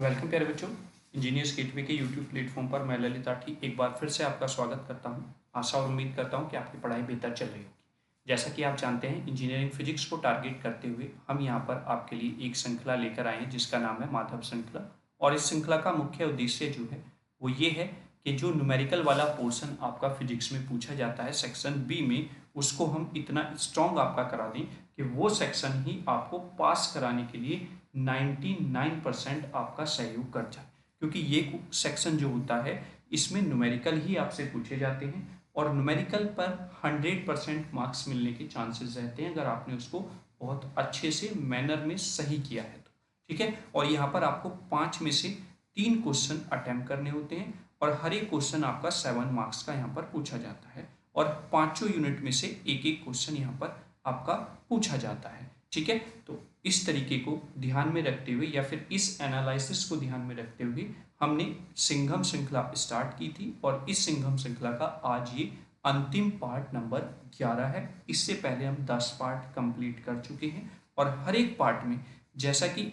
Welcome प्यारे बच्चों। Engineers gateway के यूट्यूब प्लेटफॉर्म पर मैं ललित आठी एक बार फिर से आपका स्वागत करता हूं। आशा और उम्मीद करता हूं कि आपकी पढ़ाई बेहतर चल रही होगी। जैसा कि आप जानते हैं, इंजीनियरिंग फिजिक्स को टारगेट करते हुए हम यहां पर आपके लिए एक श्रृंखला लेकर आए हैं जिसका नाम है माधव श्रृंखला। और इस श्रृंखला का मुख्य उद्देश्य जो है वो ये है कि जो न्यूमेरिकल वाला पोर्शन आपका फिजिक्स में पूछा जाता है सेक्शन बी में, उसको हम इतना स्ट्रॉन्ग आपका करा दें कि वो सेक्शन ही आपको पास कराने के लिए 99% आपका सहयोग कर जाए। क्योंकि ये सेक्शन जो होता है इसमें न्यूमेरिकल ही आपसे पूछे जाते हैं और न्यूमेरिकल पर 100% मार्क्स मिलने के चांसेस रहते हैं अगर आपने उसको बहुत अच्छे से मैनर में सही किया है तो। ठीक है। और यहाँ पर आपको 5 में से 3 क्वेश्चन अटेम्प्ट करने होते हैं और हर एक क्वेश्चन आपका 7 मार्क्स का यहाँ पर पूछा जाता है और पांचों यूनिट में से एक एक क्वेश्चन यहाँ पर आपका पूछा जाता है। ठीक है। तो इस तरीके को ध्यान में रखते हुए या फिर इस एनालिसिस को ध्यान में रखते हुए हमने सिंघम श्रृंखला स्टार्ट की थी और इस सिंघम श्रृंखला का आज ये अंतिम पार्ट नंबर 11 है। इससे पहले हम 10 पार्ट कंप्लीट कर चुके हैं और हर एक पार्ट में, जैसा कि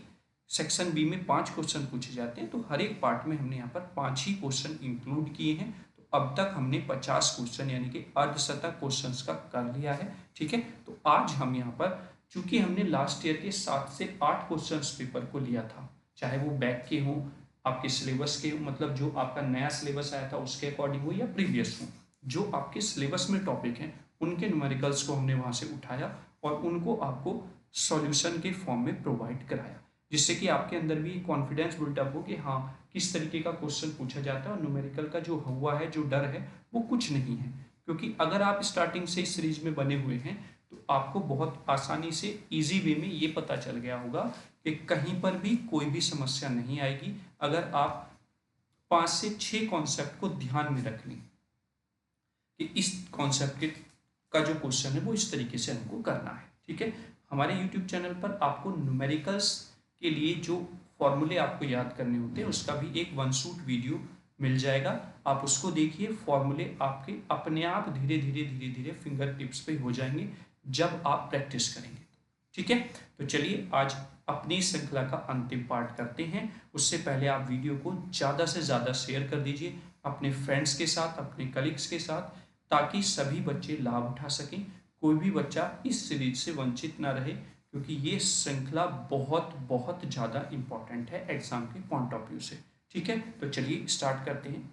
सेक्शन बी में 5 क्वेश्चन पूछे जाते हैं, तो हर एक पार्ट में हमने यहाँ पर 5 ही क्वेश्चन इंक्लूड किए हैं। तो अब तक हमने 50 क्वेश्चन यानी कि अर्धशतक क्वेश्चन का कर लिया है। ठीक है। तो आज हम यहाँ पर, चूंकि हमने लास्ट ईयर के 7 से 8 क्वेश्चंस पेपर को लिया था, चाहे वो बैक के हों, आपके सिलेबस के, मतलब जो आपका नया सिलेबस आया था उसके अकॉर्डिंग हो या प्रीवियस हो, जो आपके सिलेबस में टॉपिक हैं उनके न्यूमेरिकल्स को हमने वहाँ से उठाया और उनको आपको सॉल्यूशन के फॉर्म में प्रोवाइड कराया, जिससे कि आपके अंदर भी कॉन्फिडेंस बिल्टअप हो कि हाँ, किस तरीके का क्वेश्चन पूछा जाता है और न्यूमेरिकल का जो हुआ है, जो डर है, वो कुछ नहीं है। क्योंकि अगर आप स्टार्टिंग से इस सीरीज में बने हुए हैं तो आपको बहुत आसानी से इजी वे में ये पता चल गया होगा कि कहीं पर भी कोई भी समस्या नहीं आएगी अगर आप 5 से 6 कॉन्सेप्ट को ध्यान में रख लें कि इस कॉन्सेप्ट का जो क्वेश्चन है वो इस तरीके से हमको करना है। ठीक है। हमारे यूट्यूब चैनल पर आपको न्यूमेरिकल्स के लिए जो फॉर्मूले आपको याद करने होते हैं उसका भी एक वन शूट वीडियो मिल जाएगा, आप उसको देखिए। फॉर्मूले आपके अपने आप धीरे धीरे धीरे धीरे फिंगर टिप्स पे हो जाएंगे जब आप प्रैक्टिस करेंगे। ठीक है। तो चलिए आज अपनी श्रृंखला का अंतिम पार्ट करते हैं। उससे पहले आप वीडियो को ज़्यादा से ज़्यादा शेयर कर दीजिए अपने फ्रेंड्स के साथ, अपने कलीग्स के साथ, ताकि सभी बच्चे लाभ उठा सकें, कोई भी बच्चा इस सीरीज से वंचित ना रहे, क्योंकि ये श्रृंखला बहुत बहुत ज़्यादा इंपॉर्टेंट है एग्जाम के पॉइंट ऑफ व्यू से। ठीक है। तो चलिए स्टार्ट करते हैं।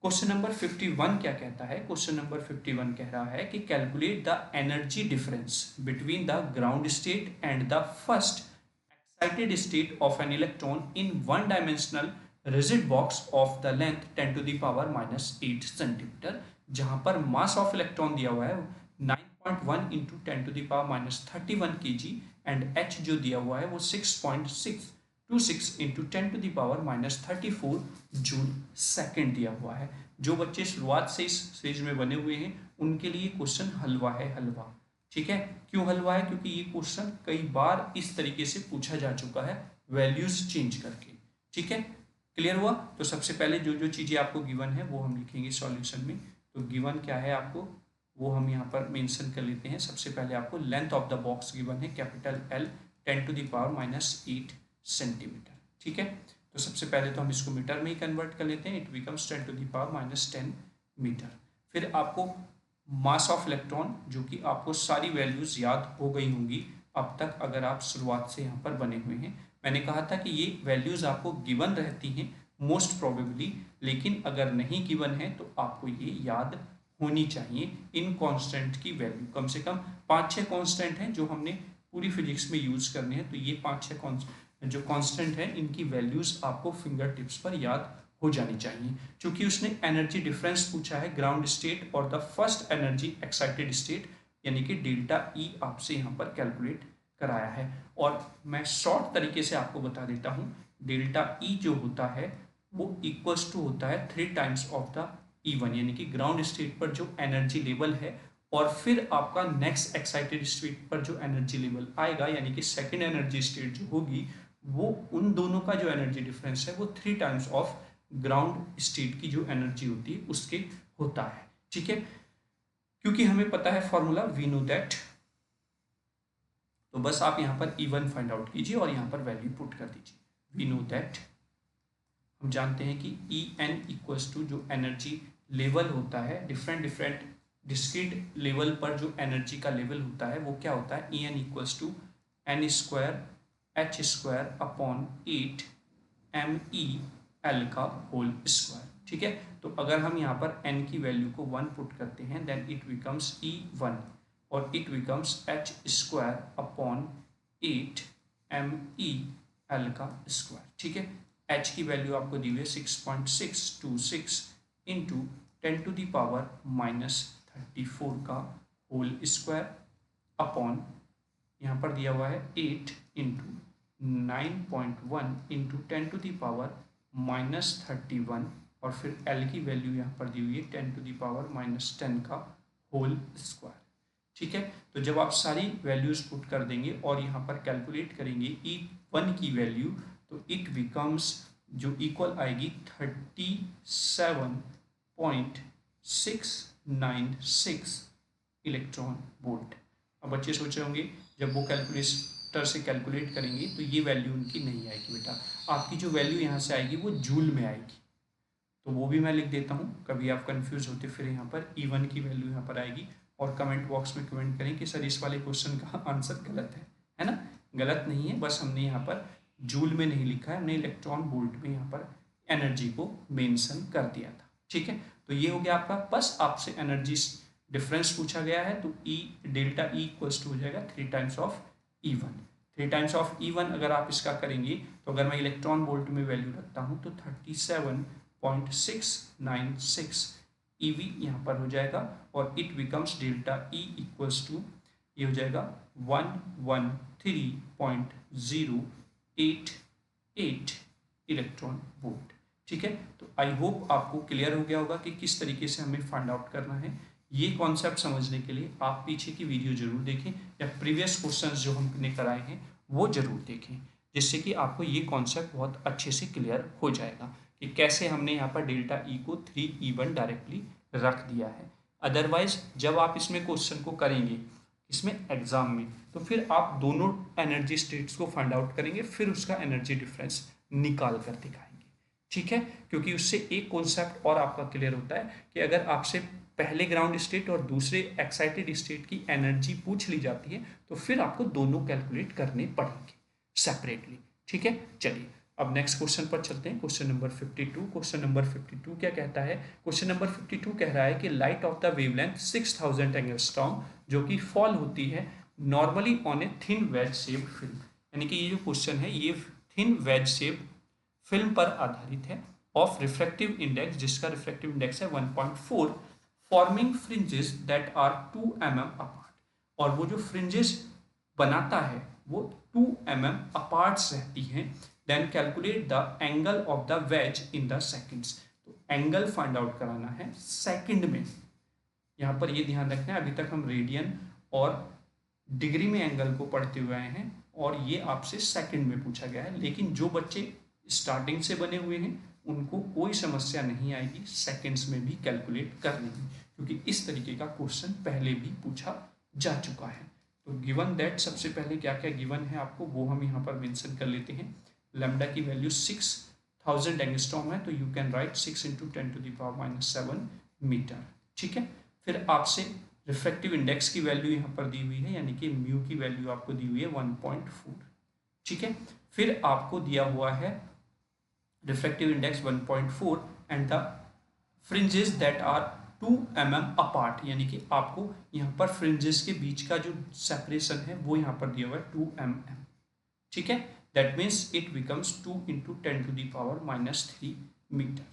क्वेश्चन नंबर 51 क्या कहता है? क्वेश्चन नंबर 51 कह रहा है कि calculate the energy difference between the ground state and the first excited state of an electron in one dimensional rigid box of the length 10 to the power -8 centimetre, जहां पर mass of electron दिया हुआ है 9.1 into 10 to the power -31 kg and H जो दिया हुआ है वो 6.626 into 10 to the power -34 joule second दिया हुआ है। जो बच्चे शुरुआत से इस सीरीज में बने हुए हैं उनके लिए क्वेश्चन हलवा है, हलवा। ठीक है। क्यों हलवा है? क्योंकि ये क्वेश्चन कई बार इस तरीके से पूछा जा चुका है, वैल्यूज चेंज करके। ठीक है। क्लियर हुआ? तो सबसे पहले जो जो चीजें आपको गिवन है वो हम लिखेंगे सॉल्यूशन में। तो गिवन क्या है आपको वो हम यहाँ पर मेंशन कर लेते हैं। सबसे पहले आपको length of the box given है capital L 10 to the power -8 centimetre. ठीक है। तो सबसे पहले तो हम इसको मीटर में ही कन्वर्ट कर लेते हैं। It becomes 10 to the power -10 metre. फिर आपको मास ऑफ इलेक्ट्रॉन, जो कि आपको सारी वैल्यूज याद हो गई होंगी अब तक अगर आप शुरुआत से यहाँ पर बने हुए हैं। मैंने कहा था कि ये वैल्यूज आपको गिवन रहती हैं मोस्ट प्रोबेबली, लेकिन अगर नहीं गिवन है तो आपको ये याद होनी चाहिए। इन कांस्टेंट की वैल्यू कम से कम 5-6 कांस्टेंट हैं जो हमने पूरी फिजिक्स में यूज करने हैं। तो ये 5-6 जो कांस्टेंट है इनकी वैल्यूज आपको फिंगर टिप्स पर याद हो जानी चाहिए। क्योंकि उसने एनर्जी डिफरेंस पूछा है ग्राउंड स्टेट और the first energy excited state यानी कि डेल्टा ई आपसे यहाँ पर कैलकुलेट कराया है। और मैं शॉर्ट तरीके से आपको बता देता हूँ, डेल्टा ई जो होता है वो इक्वल्स टू होता है 3 टाइम्स ऑफ द E1, यानी कि ग्राउंड स्टेट पर जो एनर्जी लेवल है और फिर आपका नेक्स्ट एक्साइटेड स्टेट पर जो एनर्जी लेवल आएगा, यानी कि सेकेंड एनर्जी स्टेट जो होगी, वो उन दोनों का जो एनर्जी डिफरेंस है वो 3 टाइम्स ऑफ ग्राउंड स्टेट की जो एनर्जी होती है उसके होता है। ठीक है। क्योंकि हमें पता है फॉर्मूला, वी नो दैट, तो बस आप यहाँ पर E1 फाइंड आउट कीजिए और यहाँ पर वैल्यू पुट कर दीजिए। वी नो दैट हम जानते हैं कि ई एन इक्वल्स टू जो एनर्जी लेवल होता है, डिफरेंट डिस्क्रीट लेवल पर जो एनर्जी का लेवल होता है वो क्या होता है, E N equals to N square H square upon 8 M E L का होल स्क्वायर। ठीक है, तो अगर हम यहाँ पर n की वैल्यू को 1 पुट करते हैं देन इट बिकम्स E1 और it becomes H square upon 8 M E L का स्क्वायर। ठीक है, h की वैल्यू आपको दी हुई है 6.626 इंटू 10⁻⁻34 का होल स्क्वायर अपॉन यहाँ पर दिया हुआ है 8 इंटू 9.1 इंटू 10⁻⁻31 और फिर L की वैल्यू यहाँ पर दी हुई है 10⁻⁻10 का होल स्क्वायर। ठीक है, तो जब आप सारी वैल्यूज पुट कर देंगे और यहाँ पर कैलकुलेट करेंगे E1 की वैल्यू तो इट बिकम्स जो इक्वल आएगी 37.696 इलेक्ट्रॉन वोल्ट। अब बच्चे सोच रहे होंगे जब वो कैलकुलेटर से कैलकुलेट करेंगे तो ये वैल्यू उनकी नहीं आएगी बेटा, आपकी जो वैल्यू यहाँ से आएगी वो जूल में आएगी। तो वो भी मैं लिख देता हूँ, कभी आप कंफ्यूज होते फिर यहाँ पर E1 की वैल्यू यहाँ पर आएगी। और कमेंट बॉक्स में कमेंट करें कि सर इस वाले क्वेश्चन का आंसर गलत है ना। गलत नहीं है, बस हमने यहाँ पर जूल में नहीं लिखा है, हमने इलेक्ट्रॉन वोल्ट में यहाँ पर एनर्जी को मेंशन कर दिया था। ठीक है, तो ये हो गया आपका, बस आपसे एनर्जी डिफरेंस पूछा गया है तो E delta E equals to हो जाएगा 3 times of E1। 3 times of E1 अगर आप इसका करेंगे तो अगर मैं इलेक्ट्रॉन वोल्ट में वैल्यू रखता हूँ तो 37.696 EV यहाँ पर हो जाएगा और it becomes delta E equals to ये हो जाएगा 113.088 इलेक्ट्रॉन वोल्ट। ठीक है, तो आई होप आपको क्लियर हो गया होगा कि किस तरीके से हमें फाइंड आउट करना है। ये कॉन्सेप्ट समझने के लिए आप पीछे की वीडियो जरूर देखें या प्रीवियस क्वेश्चंस जो हमने कराए हैं वो जरूर देखें, जिससे कि आपको ये कॉन्सेप्ट बहुत अच्छे से क्लियर हो जाएगा कि कैसे हमने यहाँ पर डेल्टा ई को 3E1 डायरेक्टली रख दिया है। अदरवाइज जब आप इसमें क्वेश्चन को करेंगे इसमें एग्जाम में तो फिर आप दोनों एनर्जी स्टेट्स को फाइंड आउट करेंगे, फिर उसका एनर्जी डिफरेंस निकाल कर दिखाएंगे। ठीक है, क्योंकि उससे एक कॉन्सेप्ट और आपका क्लियर होता है कि अगर आपसे पहले ग्राउंड स्टेट और दूसरे एक्साइटेड स्टेट की एनर्जी पूछ ली जाती है तो फिर आपको दोनों कैलकुलेट करने पड़ेंगे सेपरेटली। ठीक है, चलिए अब नेक्स्ट क्वेश्चन पर चलते हैं। Question number 52। क्वेश्चन नंबर 52 क्या कहता है? क्वेश्चन नंबर 52 कह रहा है कि light of the wavelength 6000 angstrom जो कि फॉल होती है normally on a thin wedge shaped film, यानी कि ये जो क्वेश्चन है ये थिन वेज शेप्ड फिल्म पर आधारित है ऑफ रिफ्रैक्टिव इंडेक्स, जिसका रिफ्रैक्टिव इंडेक्स है 1.4, forming fringes that are 2 mm apart, और वो जो फ्रिंजेस बनाता है वो 2 mm अपार्ट रहती हैं। Then calculate the angle of the wedge in the seconds, तो एंगल फाइंड आउट कराना है सेकंड में। यहाँ पर ये ध्यान रखना है, अभी तक हम रेडियन और डिग्री में एंगल को पढ़ते हुए आए हैं और ये आपसे सेकंड में पूछा गया है, लेकिन जो बच्चे स्टार्टिंग से बने हुए हैं उनको कोई समस्या नहीं आएगी सेकंड्स में भी कैलकुलेट करने में, क्योंकि इस तरीके का क्वेश्चन पहले भी पूछा जा चुका है। तो गिवन दैट सबसे पहले क्या क्या गिवन है आपको वो हम यहाँ पर मेंशन कर लेते हैं। लैम्डा की वैल्यू 6000 एंगस्ट्रॉम है तो यू कैन राइट 6 × 10⁻⁷ मीटर। ठीक है, फिर आपसे रिफ्रैक्टिव इंडेक्स की वैल्यू यहाँ पर दी हुई है, यानी कि म्यू की वैल्यू आपको दी हुई है 1.4। ठीक है, फिर आपको दिया हुआ है refractive index 1.4 and the fringes that are 2 mm apart, यानी कि आपको यहाँ पर फ्रिंजेस के बीच का जो सेपरेशन है वो यहाँ पर दिया हुआ है 2 mm। ठीक है, that means it becomes 2 × 10⁻³ metre.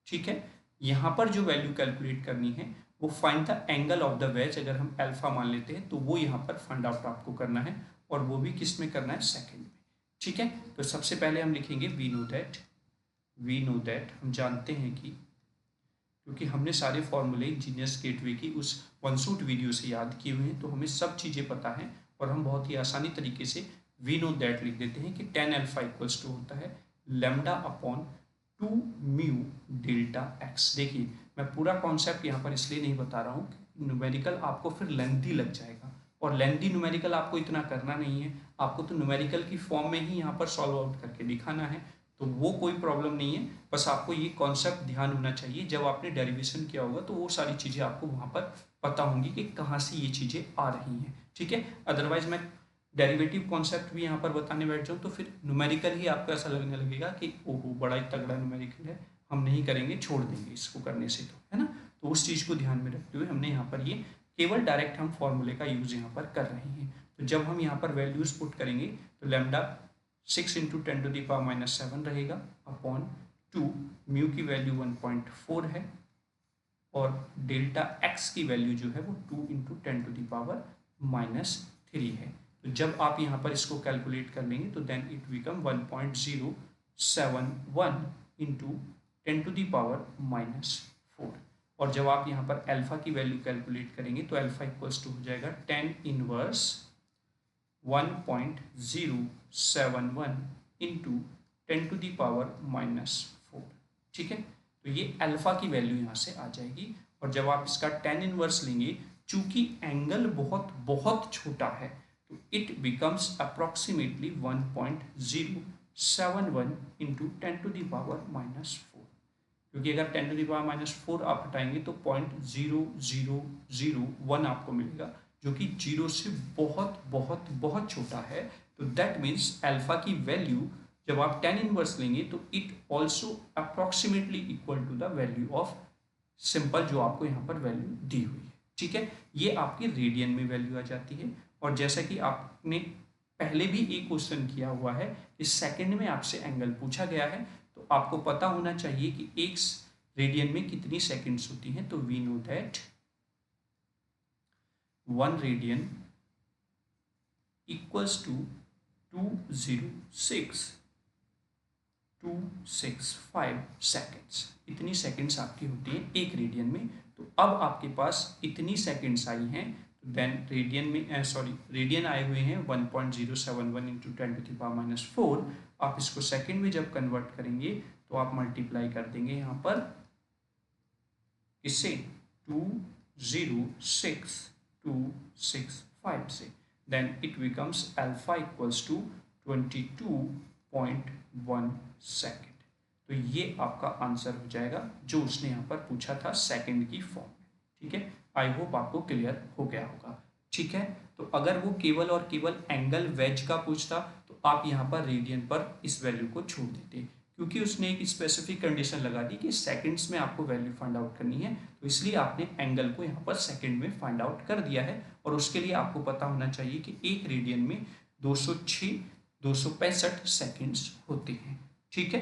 ठीक है, यहाँ पर जो वैल्यू कैलकुलेट करनी है वो find the angle of the veg, अगर हम अल्फा मान लेते हैं तो वो यहाँ पर फाइंड आउट आपको करना है और वो भी किस में करना है? सेकंड में। ठीक है, तो सबसे पहले हम लिखेंगे वी नो दैट, हम जानते हैं कि, क्योंकि हमने सारे फॉर्मूले इंजीनियर्स गेटवे की उस वन शूट वीडियो से याद किए हुए हैं तो हमें सब चीज़ें पता हैं और हम बहुत ही आसानी तरीके से वी नो दैट लिख देते हैं कि tan अल्फा इक्वल्स टू होता है λ/2 म्यू डेल्टा एक्स। देखिए मैं पूरा कॉन्सेप्ट यहाँ पर इसलिए नहीं बता रहा हूँ, न्यूमेरिकल आपको फिर लेंथी लग जाएगा और लेंथी न्यूमेरिकल आपको इतना करना नहीं है, आपको तो न्यूमेरिकल की फॉर्म में ही यहाँ पर सॉल्व आउट करके दिखाना है। तो तो वो कोई प्रॉब्लम नहीं है, बस आपको ये कॉन्सेप्ट ध्यान होना चाहिए। जब आपने डेरिवेशन किया होगा तो वो सारी चीज़ें आपको वहाँ पर पता होंगी कि कहाँ से ये चीज़ें आ रही हैं, ठीक है। अदरवाइज मैं डेरिवेटिव कॉन्सेप्ट भी यहाँ पर बताने बैठ जाऊँ तो फिर न्यूमेरिकल ही आपको ऐसा लगने लगेगा कि ओहो बड़ा ही तगड़ा न्यूमेरिकल है, हम नहीं करेंगे, छोड़ देंगे इसको करने से, तो है ना। तो उस चीज़ को ध्यान में रखते हुए हमने यहाँ पर ये केवल डायरेक्ट हम फॉर्मूले का यूज़ यहाँ पर कर रहे हैं। तो जब हम यहाँ पर वैल्यूज़ पुट करेंगे तो लैम्डा 6 इंटू 10⁻⁻7 रहेगा अपॉन 2, म्यू की वैल्यू 1.4 है और डेल्टा एक्स की वैल्यू जो है वो 2 इंटू 10⁻³ है। तो जब आप यहाँ पर इसको कैलकुलेट कर लेंगे तो देन इट बिकम 1.071 इंटू 10⁻⁻4। और जब आप यहाँ पर अल्फा की वैल्यू कैलकुलेट करेंगे तो अल्फा इक्वल्स टू हो जाएगा 10 इनवर्स 1.071 इंटू 10⁻⁻4, ठीक है। तो ये अल्फा की वैल्यू यहाँ से आ जाएगी। और जब आप इसका 10 इनवर्स लेंगे, चूंकि एंगल बहुत बहुत छोटा है तो इट बिकम्स अप्रॉक्सीमेटली 1.071 इंटू 10⁻⁻4, क्योंकि अगर 10⁻⁻4 आप हटाएंगे तो 0.0001 आपको मिलेगा, जो कि जीरो से बहुत बहुत बहुत छोटा है। तो दैट मीन्स अल्फा की वैल्यू जब आप 10 इनवर्स लेंगे तो it also approximately equal to the value of simple जो आपको यहाँ पर वैल्यू दी हुई है, ठीक है। ये आपकी रेडियन में वैल्यू आ जाती है। और जैसा कि आपने पहले भी एक क्वेश्चन किया हुआ है कि सेकंड में आपसे एंगल पूछा गया है, तो आपको पता होना चाहिए कि एक रेडियन में कितनी सेकंड्स होती हैं। तो we know that 1 radian equals to 206.265 seconds. इतनी सेकेंड्स आपकी होती हैं एक रेडियन में। तो अब आपके पास इतनी सेकेंड्स आई हैं, तो देन रेडियन में रेडियन आए हुए हैं 1.071 इंटू 10⁻⁻4। आप इसको सेकेंड में जब कन्वर्ट करेंगे तो आप मल्टीप्लाई कर देंगे यहाँ पर इससे 206.265 से, then it becomes alpha equals to 22.1 second. तो ये आपका आंसर हो जाएगा जो उसने यहाँ पर पूछा था सेकेंड की फॉर्म में, ठीक है। आई होप आपको क्लियर हो गया होगा, ठीक है। तो अगर वो केवल और केवल एंगल वेज का पूछता तो आप यहाँ पर रेडियन पर इस वैल्यू को छोड़ देते, क्योंकि उसने एक स्पेसिफिक कंडीशन लगा दी कि सेकंड्स में आपको वैल्यू फाइंड आउट करनी है, तो इसलिए आपने एंगल को यहाँ पर सेकंड में फाइंड आउट कर दिया है। और उसके लिए आपको पता होना चाहिए कि एक रेडियन में 265 सेकंड्स होते हैं, ठीक है।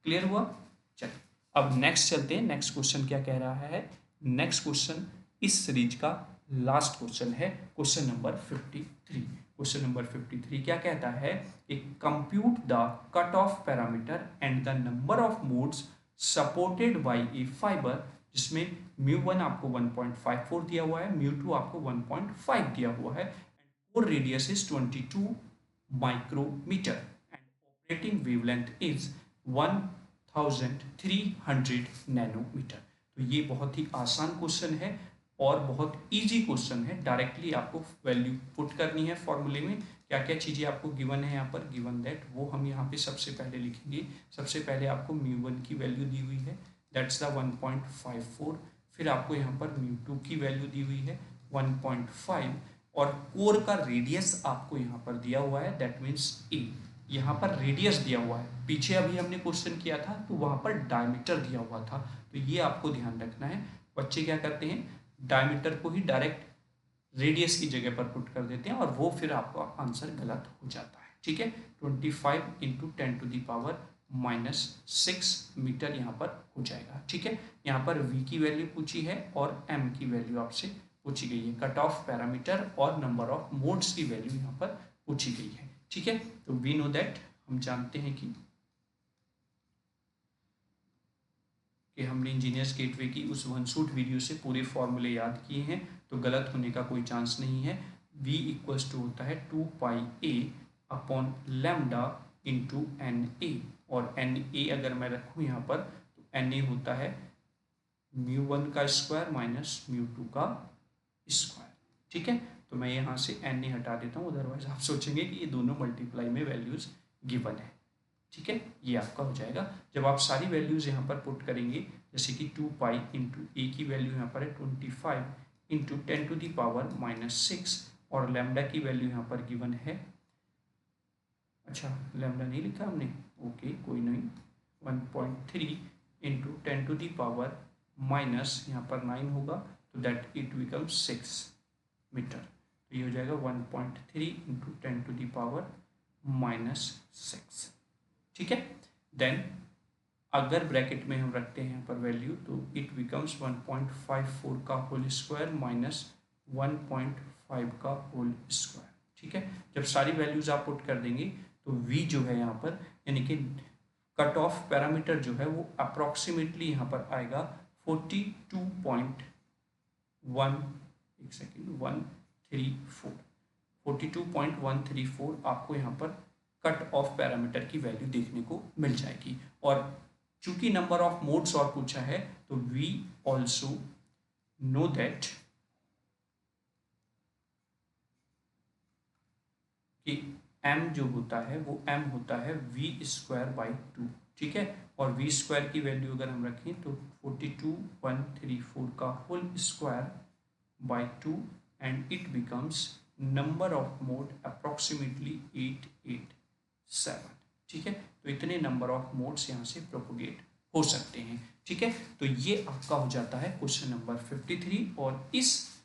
क्लियर हुआ? चलिए अब नेक्स्ट चलते हैं। नेक्स्ट क्वेश्चन क्या कह रहा है? नेक्स्ट क्वेश्चन इस सीरीज का लास्ट क्वेश्चन है, क्वेश्चन नंबर 53। क्वेश्चन नंबर 53 क्या कहता है? एक compute the cut off parameter and the number of modes supported by A fibre, जिसमें μ1 आपको 1.54 दिया हुआ है, μ2 आपको 1.5 दिया हुआ है, core radius is 22 micrometre and operating wavelength is 1300 nanometre. तो ये बहुत ही आसान क्वेश्चन है और बहुत इजी क्वेश्चन है। डायरेक्टली आपको वैल्यू पुट करनी है फॉर्मूले में। क्या क्या चीज़ें आपको गिवन है यहाँ पर, गिवन दैट वो हम यहाँ पे सबसे पहले लिखेंगे। सबसे पहले आपको μ1 की वैल्यू दी हुई है, दैट्स द 1.54। फिर आपको यहाँ पर μ2 की वैल्यू दी हुई है 1.5 और कोर का रेडियस आपको यहाँ पर दिया हुआ है, दैट मीन्स ए। यहाँ पर रेडियस दिया हुआ है, पीछे अभी हमने क्वेश्चन किया था तो वहाँ पर डायमीटर दिया हुआ था, तो ये आपको ध्यान रखना है। बच्चे क्या करते हैं, डायमीटर को ही डायरेक्ट रेडियस की जगह पर पुट कर देते हैं और वो फिर आपका आंसर गलत हो जाता है, ठीक है। 25 इंटू 10⁻⁻6 मीटर यहाँ पर हो जाएगा, ठीक है। यहाँ पर v की वैल्यू पूछी है और m की वैल्यू आपसे पूछी गई है, कट ऑफ पैरामीटर और नंबर ऑफ मोड्स की वैल्यू यहाँ पर पूछी गई है, ठीक है। तो वी नो दैट, हम जानते हैं कि हमने इंजीनियर्स गेटवे की उस वन शूट वीडियो से पूरे फॉर्मूले याद किए हैं, तो गलत होने का कोई चांस नहीं है। v इक्वल्स टू होता है 2πa upon lambda into NA, और NA अगर मैं रखूँ यहाँ पर तो NA होता है μ1 का स्क्वायर माइनस μ2 का स्क्वायर, ठीक है। तो मैं यहाँ से NA हटा देता हूँ, अदरवाइज आप सोचेंगे कि ये दोनों मल्टीप्लाई में वैल्यूज गिवन है। ठीक है, ये आपका हो जाएगा। जब आप सारी वैल्यूज़ यहाँ पर पुट करेंगे, जैसे कि 2 पाई इंटू ए की वैल्यू यहाँ पर है 25 इंटू 10⁻⁻6 और लैम्डा की वैल्यू यहाँ पर गिवन है, अच्छा लैम्डा नहीं लिखा हमने, ओके कोई नहीं, 1.3 इंटू 10⁻⁻, यहाँ पर 9 होगा तो दैट इट बिकम्स 6 मीटर। तो ये हो जाएगा 1.3 इंटू 10⁻⁻6। ठीक है, देन अगर ब्रैकेट में हम रखते हैं यहाँ पर वैल्यू तो इट बिकम्स 1.54 का होल स्क्वायर माइनस 1.5 का होल स्क्वायर। ठीक है, जब सारी वैल्यूज आप पुट कर देंगे तो v जो है यहाँ पर, यानी कि कट ऑफ पैरामीटर जो है वो अप्रॉक्सीमेटली यहाँ पर आएगा 42.134 आपको यहाँ पर कट ऑफ पैरामीटर की वैल्यू देखने को मिल जाएगी। और चूंकि नंबर ऑफ मोड्स और पूछा है तो वी ऑल्सो नो दैट कि m जो होता है वो m होता है v²/2। ठीक है, और v स्क्वायर की वैल्यू अगर हम रखें तो 42.134 का whole square by 2 and it becomes number of mode approximately 887। ठीक है, तो इतने नंबर ऑफ मोड्स यहाँ से प्रोपोगेट हो सकते हैं। ठीक है, तो ये आपका हो जाता है क्वेश्चन नंबर 53 और इस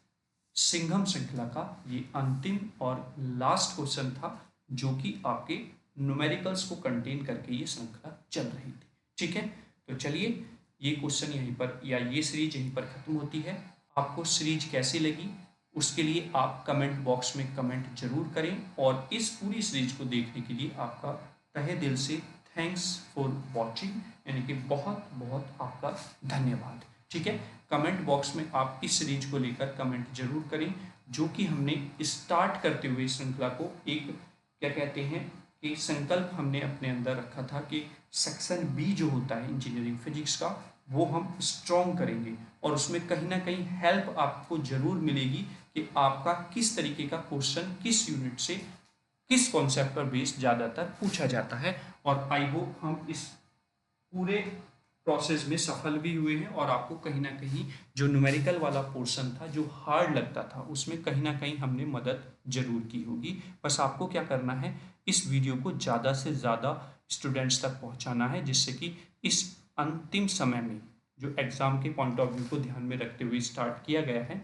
सिंघम श्रृंखला का ये अंतिम और लास्ट क्वेश्चन था जो कि आपके न्यूमेरिकल्स को कंटेन करके ये श्रृंखला चल रही थी। ठीक है, तो चलिए ये क्वेश्चन यहीं पर या ये सीरीज यहीं पर खत्म होती है। आपको सीरीज कैसी लगी उसके लिए आप कमेंट बॉक्स में कमेंट जरूर करें और इस पूरी सीरीज को देखने के लिए आपका तहे दिल से थैंक्स फॉर वॉचिंग, यानी कि बहुत बहुत आपका धन्यवाद। ठीक है, कमेंट बॉक्स में आप इस सीरीज को लेकर कमेंट जरूर करें जो कि हमने स्टार्ट करते हुए श्रृंखला को एक क्या कहते हैं कि संकल्प हमने अपने अंदर रखा था कि सेक्शन बी जो होता है इंजीनियरिंग फिजिक्स का वो हम स्ट्रॉन्ग करेंगे और उसमें कहीं ना कहीं हेल्प आपको जरूर मिलेगी कि आपका किस तरीके का क्वेश्चन किस यूनिट से किस कॉन्सेप्ट पर बेस्ड ज़्यादातर पूछा जाता है। और आई होप हम इस पूरे प्रोसेस में सफल भी हुए हैं और आपको कहीं ना कहीं जो न्यूमेरिकल वाला पोर्शन था जो हार्ड लगता था उसमें कहीं ना कहीं हमने मदद जरूर की होगी। बस आपको क्या करना है, इस वीडियो को ज़्यादा से ज़्यादा स्टूडेंट्स तक पहुंचाना है जिससे कि इस अंतिम समय में जो एग्ज़ाम के पॉइंट ऑफ व्यू को ध्यान में रखते हुए स्टार्ट किया गया है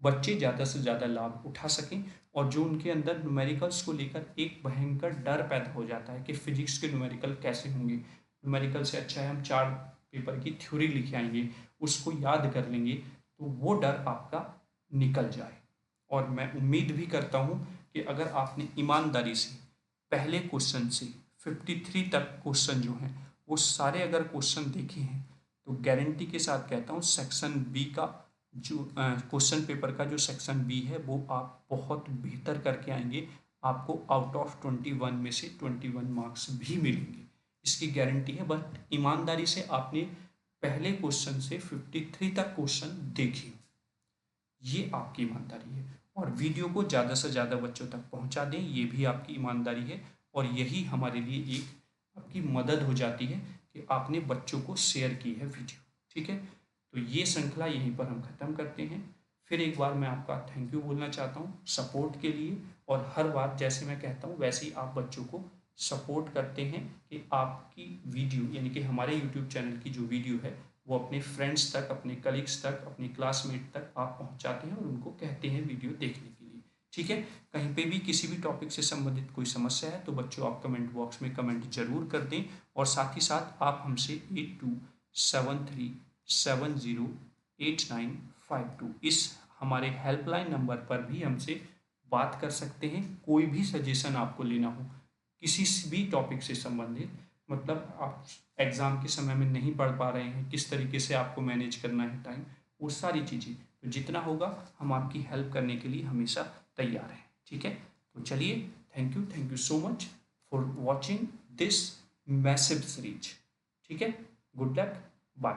बच्चे ज़्यादा से ज़्यादा लाभ उठा सकें और जो उनके अंदर न्यूमेरिकल्स को लेकर एक भयंकर डर पैदा हो जाता है कि फिजिक्स के न्यूमेरिकल कैसे होंगे, न्यूमेरिकल से अच्छा है हम 4 पेपर की थ्योरी लिख आएंगे उसको याद कर लेंगे, तो वो डर आपका निकल जाए। और मैं उम्मीद भी करता हूँ कि अगर आपने ईमानदारी से पहले क्वेश्चन से 53 तक क्वेश्चन जो हैं वो सारे अगर क्वेश्चन देखे हैं तो गारंटी के साथ कहता हूँ सेक्शन बी का जो क्वेश्चन पेपर का जो सेक्शन बी है वो आप बहुत बेहतर करके आएंगे। आपको आउट ऑफ 21 में से 21 मार्क्स भी मिलेंगे, इसकी गारंटी है। बट ईमानदारी से आपने पहले क्वेश्चन से 53 तक क्वेश्चन देखे, ये आपकी ईमानदारी है। और वीडियो को ज़्यादा से ज़्यादा बच्चों तक पहुंचा दें, ये भी आपकी ईमानदारी है और यही हमारे लिए एक आपकी मदद हो जाती है कि आपने बच्चों को शेयर की है वीडियो। ठीक है, तो ये श्रृंखला यहीं पर हम ख़त्म करते हैं। फिर एक बार मैं आपका थैंक यू बोलना चाहता हूँ सपोर्ट के लिए, और हर बार जैसे मैं कहता हूँ वैसे ही आप बच्चों को सपोर्ट करते हैं कि आपकी वीडियो यानी कि हमारे यूट्यूब चैनल की जो वीडियो है वो अपने फ्रेंड्स तक, अपने कलीग्स तक, अपने क्लासमेट तक आप पहुँचाते हैं और उनको कहते हैं वीडियो देखने के लिए। ठीक है, कहीं पे भी किसी भी टॉपिक से संबंधित कोई समस्या है तो बच्चों आप कमेंट बॉक्स में कमेंट जरूर कर दें और साथ ही साथ आप हमसे 8273708952 इस हमारे हेल्पलाइन नंबर पर भी हमसे बात कर सकते हैं। कोई भी सजेशन आपको लेना हो किसी भी टॉपिक से संबंधित, मतलब आप एग्ज़ाम के समय में नहीं पढ़ पा रहे हैं, किस तरीके से आपको मैनेज करना है टाइम, वो सारी चीज़ें, तो जितना होगा हम आपकी हेल्प करने के लिए हमेशा तैयार हैं। ठीक है, तो चलिए thank you so much for watching this massive series. ठीक है, गुड लक, बाय।